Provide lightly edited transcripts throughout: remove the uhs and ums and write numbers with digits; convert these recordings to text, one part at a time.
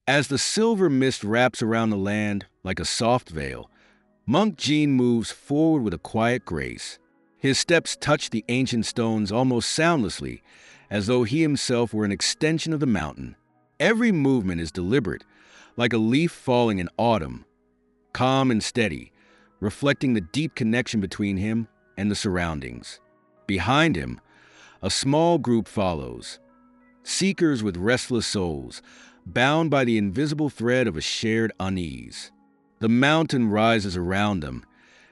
As the silver mist wraps around the land like a soft veil, Monk Jean moves forward with a quiet grace. His steps touch the ancient stones almost soundlessly, as though he himself were an extension of the mountain. Every movement is deliberate, like a leaf falling in autumn, calm and steady, reflecting the deep connection between him and the surroundings. Behind him, a small group follows, seekers with restless souls, bound by the invisible thread of a shared unease. The mountain rises around them,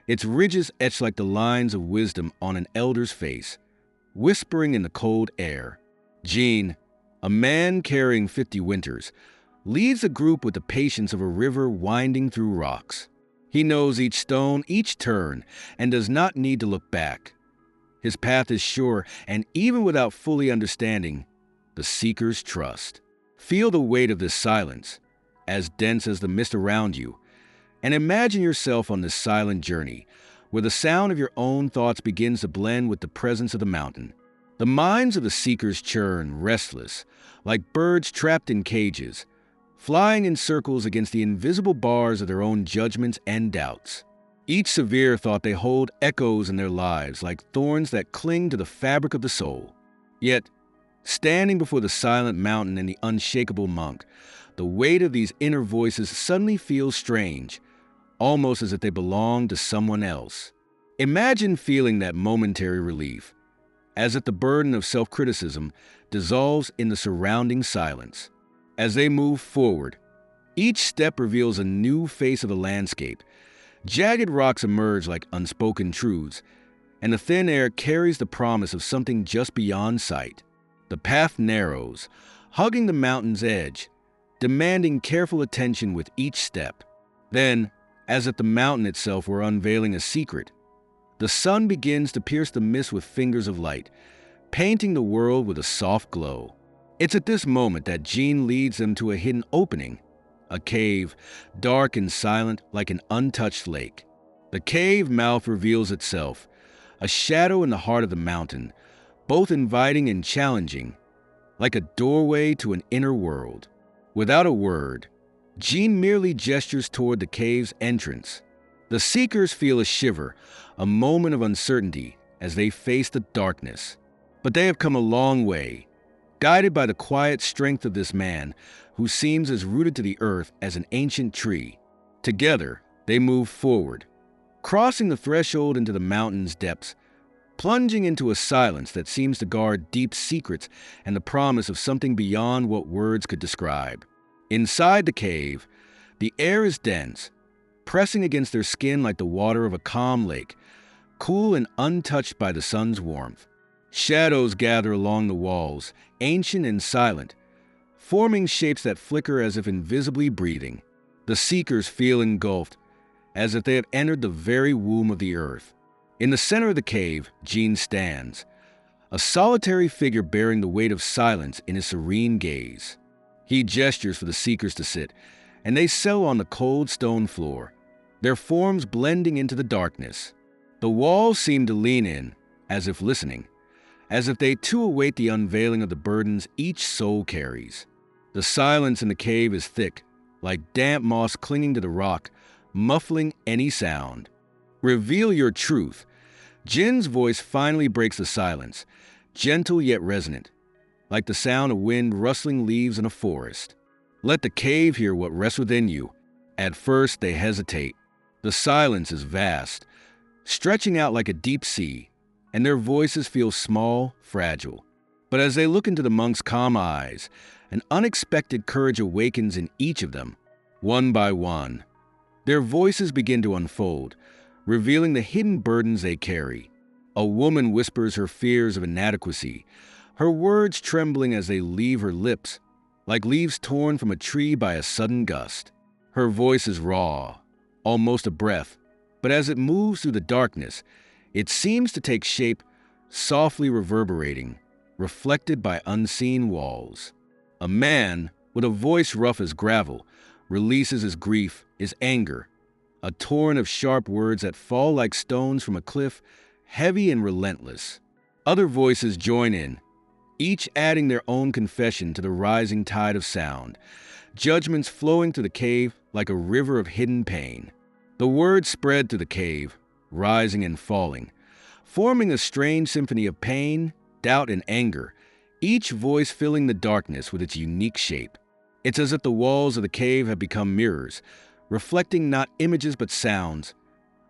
its ridges etched like the lines of wisdom on an elder's face, whispering in the cold air. Jean, a man carrying 50 winters, leads the group with the patience of a river winding through rocks. He knows each stone, each turn, and does not need to look back. His path is sure, and even without fully understanding, the seekers trust. Feel the weight of this silence, as dense as the mist around you, and imagine yourself on this silent journey, where the sound of your own thoughts begins to blend with the presence of the mountain. The minds of the seekers churn, restless, like birds trapped in cages, flying in circles against the invisible bars of their own judgments and doubts. Each severe thought they hold echoes in their lives like thorns that cling to the fabric of the soul. Yet, standing before the silent mountain and the unshakable monk, the weight of these inner voices suddenly feels strange, almost as if they belong to someone else. Imagine feeling that momentary relief, as if the burden of self-criticism dissolves in the surrounding silence. As they move forward, each step reveals a new face of the landscape. Jagged rocks emerge like unspoken truths, and the thin air carries the promise of something just beyond sight. The path narrows, hugging the mountain's edge, demanding careful attention with each step. Then, as if the mountain itself were unveiling a secret, the sun begins to pierce the mist with fingers of light, painting the world with a soft glow. It's at this moment that Jean leads them to a hidden opening, a cave, dark and silent like an untouched lake. The cave mouth reveals itself, a shadow in the heart of the mountain, both inviting and challenging, like a doorway to an inner world. Without a word, Jean merely gestures toward the cave's entrance. The seekers feel a shiver, a moment of uncertainty as they face the darkness. But they have come a long way, guided by the quiet strength of this man who seems as rooted to the earth as an ancient tree. Together, they move forward, crossing the threshold into the mountain's depths, plunging into a silence that seems to guard deep secrets and the promise of something beyond what words could describe. Inside the cave, the air is dense, pressing against their skin like the water of a calm lake, cool and untouched by the sun's warmth. Shadows gather along the walls, ancient and silent, forming shapes that flicker as if invisibly breathing. The seekers feel engulfed, as if they have entered the very womb of the earth. In the center of the cave, Jean stands, a solitary figure bearing the weight of silence in his serene gaze. He gestures for the seekers to sit, and they settle on the cold stone floor, their forms blending into the darkness. The walls seem to lean in, as if listening, as if they too await the unveiling of the burdens each soul carries. The silence in the cave is thick, like damp moss clinging to the rock, muffling any sound. Reveal your truth. Jin's voice finally breaks the silence, gentle yet resonant, like the sound of wind rustling leaves in a forest. Let the cave hear what rests within you. At first, they hesitate. The silence is vast, stretching out like a deep sea, and their voices feel small, fragile. But as they look into the monk's calm eyes, an unexpected courage awakens in each of them. One by one, their voices begin to unfold, revealing the hidden burdens they carry. A woman whispers her fears of inadequacy, her words trembling as they leave her lips, like leaves torn from a tree by a sudden gust. Her voice is raw, almost a breath, but as it moves through the darkness, it seems to take shape, softly reverberating, reflected by unseen walls. A man, with a voice rough as gravel, releases his grief, his anger, a torrent of sharp words that fall like stones from a cliff, heavy and relentless. Other voices join in, each adding their own confession to the rising tide of sound. judgments flowing through the cave like a river of hidden pain. The words spread through the cave, rising and falling, forming a strange symphony of pain, doubt, and anger, each voice filling the darkness with its unique shape. It's as if the walls of the cave have become mirrors, reflecting not images but sounds,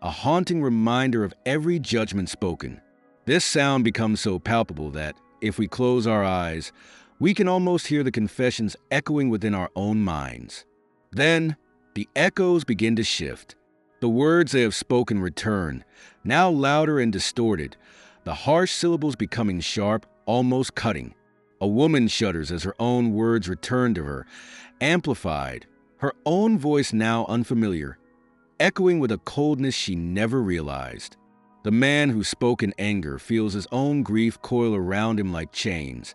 a haunting reminder of every judgment spoken. This sound becomes so palpable that, if we close our eyes, we can almost hear the confessions echoing within our own minds. Then, the echoes begin to shift. The words they have spoken return, now louder and distorted, the harsh syllables becoming sharp, almost cutting. A woman shudders as her own words return to her, amplified, her own voice now unfamiliar, echoing with a coldness she never realized. The man who spoke in anger feels his own grief coil around him like chains,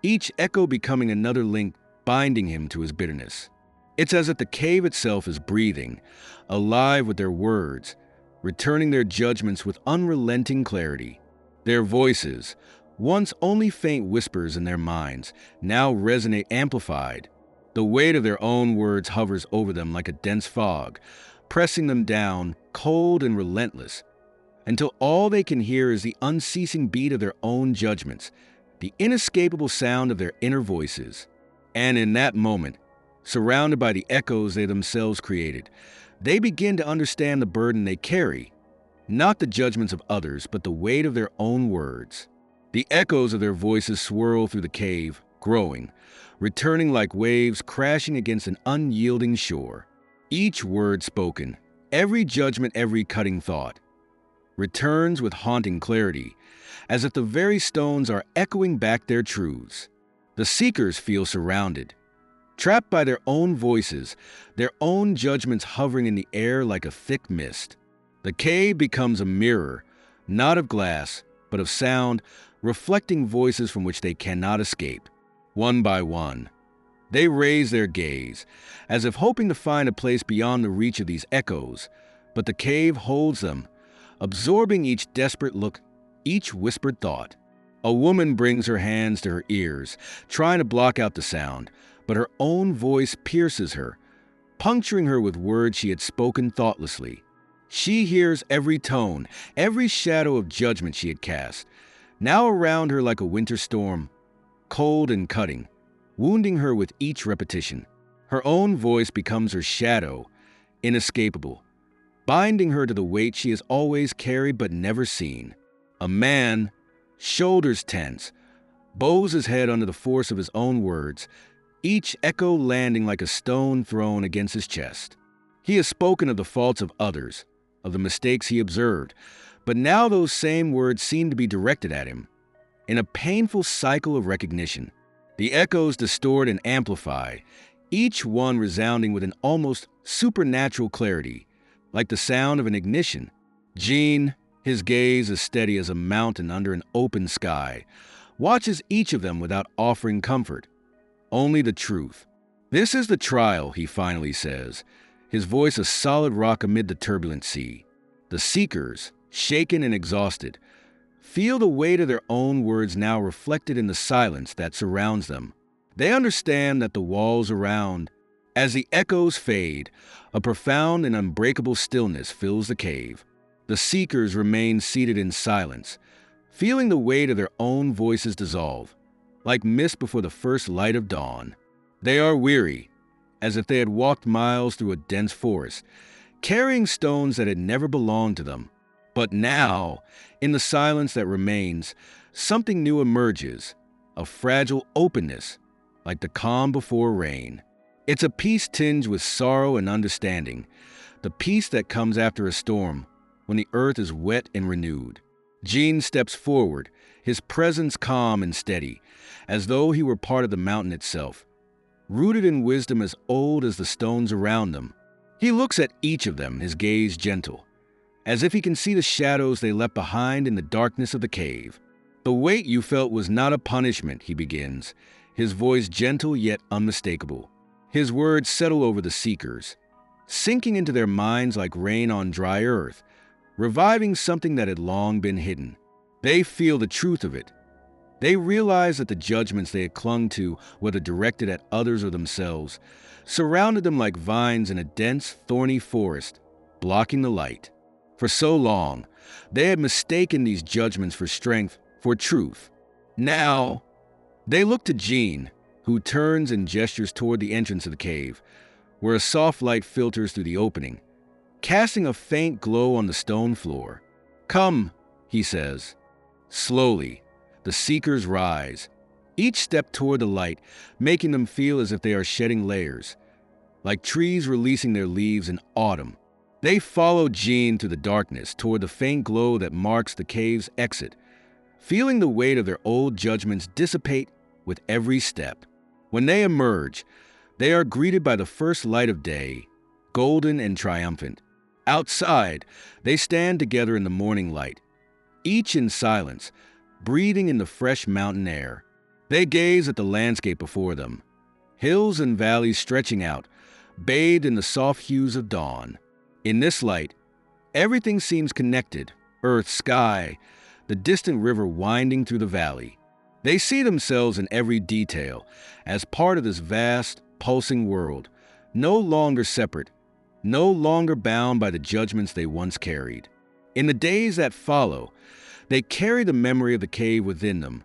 each echo becoming another link binding him to his bitterness. It's as if the cave itself is breathing, alive with their words, returning their judgments with unrelenting clarity. Their voices, once only faint whispers in their minds, now resonate amplified. The weight of their own words hovers over them like a dense fog, pressing them down, cold and relentless, until all they can hear is the unceasing beat of their own judgments, the inescapable sound of their inner voices. And in that moment, surrounded by the echoes they themselves created, they begin to understand the burden they carry, not the judgments of others, but the weight of their own words. The echoes of their voices swirl through the cave, growing, returning like waves crashing against an unyielding shore. Each word spoken, every judgment, every cutting thought, returns with haunting clarity, as if the very stones are echoing back their truths. The seekers feel surrounded, trapped by their own voices, their own judgments hovering in the air like a thick mist. The cave becomes a mirror, not of glass, but of sound, reflecting voices from which they cannot escape. One by one, they raise their gaze, as if hoping to find a place beyond the reach of these echoes, but the cave holds them, absorbing each desperate look, each whispered thought. A woman brings her hands to her ears, trying to block out the sound, but her own voice pierces her, puncturing her with words she had spoken thoughtlessly. She hears every tone, every shadow of judgment she had cast, now around her like a winter storm, cold and cutting, wounding her with each repetition. Her own voice becomes her shadow, inescapable, binding her to the weight she has always carried but never seen. A man, shoulders tense, bows his head under the force of his own words, each echo landing like a stone thrown against his chest. He has spoken of the faults of others, of the mistakes he observed, but now those same words seem to be directed at him. In a painful cycle of recognition, the echoes distort and amplify, each one resounding with an almost supernatural clarity, like the sound of an ignition. Gene, his gaze as steady as a mountain under an open sky, watches each of them without offering comfort, only the truth. "This is the trial," he finally says, his voice a solid rock amid the turbulent sea. The seekers, shaken and exhausted, feel the weight of their own words now reflected in the silence that surrounds them. They understand that the walls around, as the echoes fade, a profound and unbreakable stillness fills the cave. The seekers remain seated in silence, feeling the weight of their own voices dissolve, like mist before the first light of dawn. They are weary, as if they had walked miles through a dense forest, carrying stones that had never belonged to them. But now, in the silence that remains, something new emerges, a fragile openness, like the calm before rain. It's a peace tinged with sorrow and understanding, the peace that comes after a storm, when the earth is wet and renewed. Gene steps forward, his presence calm and steady, as though he were part of the mountain itself, rooted in wisdom as old as the stones around them. He looks at each of them, his gaze gentle, as if he can see the shadows they left behind in the darkness of the cave. "The weight you felt was not a punishment," he begins, his voice gentle yet unmistakable. His words settle over the seekers, sinking into their minds like rain on dry earth, reviving something that had long been hidden. They feel the truth of it. They realized that the judgments they had clung to, whether directed at others or themselves, surrounded them like vines in a dense, thorny forest, blocking the light. For so long, they had mistaken these judgments for strength, for truth. Now, they looked to Jean, who turns and gestures toward the entrance of the cave, where a soft light filters through the opening, casting a faint glow on the stone floor. "Come," he says. Slowly, the seekers rise, each step toward the light, making them feel as if they are shedding layers, like trees releasing their leaves in autumn. They follow Jean through the darkness toward the faint glow that marks the cave's exit, feeling the weight of their old judgments dissipate with every step. When they emerge, they are greeted by the first light of day, golden and triumphant. Outside, they stand together in the morning light, each in silence, breathing in the fresh mountain air. They gaze at the landscape before them, hills and valleys stretching out, bathed in the soft hues of dawn. In this light, everything seems connected: earth, sky, the distant river winding through the valley. They see themselves in every detail as part of this vast, pulsing world, no longer separate, no longer bound by the judgments they once carried. In the days that follow, they carry the memory of the cave within them,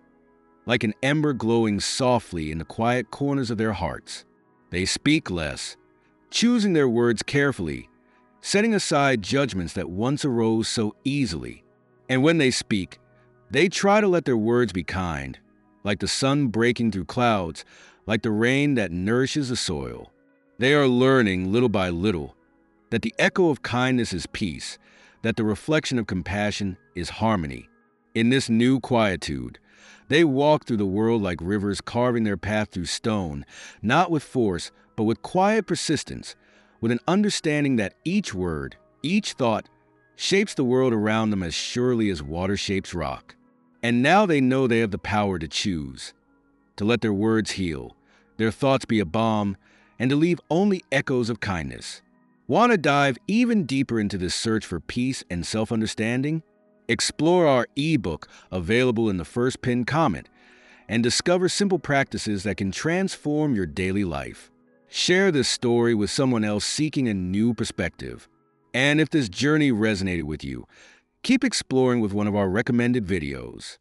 like an ember glowing softly in the quiet corners of their hearts. They speak less, choosing their words carefully, setting aside judgments that once arose so easily. And when they speak, they try to let their words be kind, like the sun breaking through clouds, like the rain that nourishes the soil. They are learning, little by little, that the echo of kindness is peace, that the reflection of compassion is harmony. In this new quietude, they walk through the world like rivers carving their path through stone, not with force, but with quiet persistence, with an understanding that each word, each thought, shapes the world around them as surely as water shapes rock. And now they know they have the power to choose, to let their words heal, their thoughts be a balm, and to leave only echoes of kindness. Want to dive even deeper into this search for peace and self-understanding? Explore our ebook available in the first pinned comment and discover simple practices that can transform your daily life. Share this story with someone else seeking a new perspective. And if this journey resonated with you, keep exploring with one of our recommended videos.